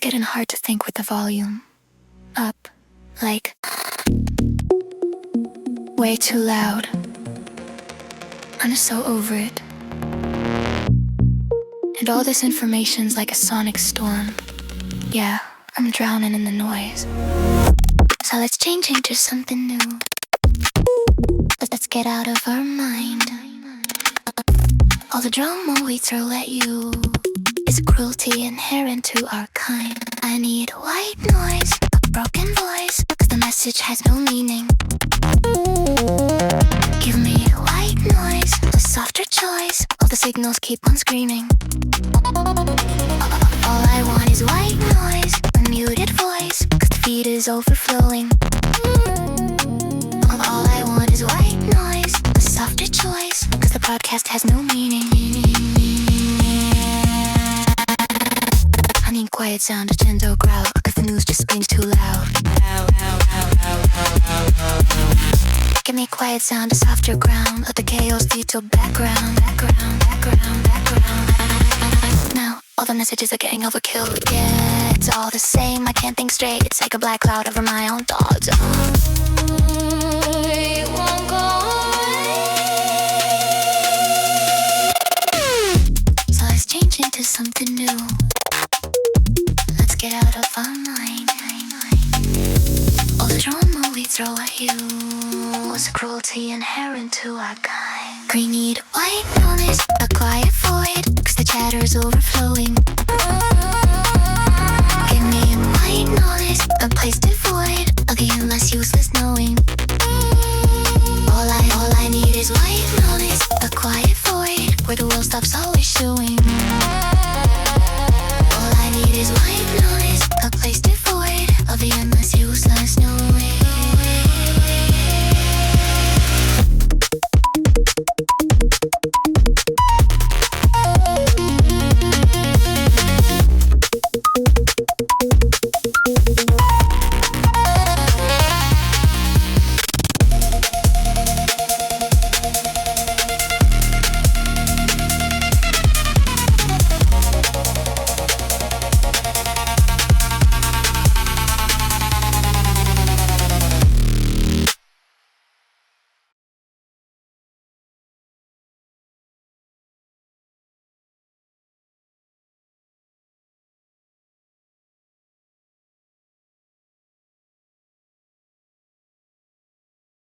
getting hard to think with the volume up, like way too loud. I'm just so over it. And all this information's like a sonic storm. Yeah, I'm drowning in the noise. So let's change into something new. Let's get out of our mind. All the drama we throw at you is a cruelty inherent to our kind. I need white noise, a broken voice, 'cause the message has no meaning. Give me white noise, a softer choice. All the signals keep on screaming. All I want is white noise, a muted voice, 'cause the feed is overflowing. All I want is white noise, a softer choice, 'cause the podcast has no meaning. I need quiet sound, a gentle growl, 'cause the news just screams too loud. Give me quiet sound, a softer ground, let the chaos lead to background. Now, all the messages are getting overkill. Yeah, it's all the same, I can't think straight. It's like a black cloud over my own thoughts. I won't go away. So let's change into something new. Let's get out of our mind. All the drama we throw at you was a cruelty inherent to our kind. We need white noise, a quiet void, 'cause the chatter's overflowing.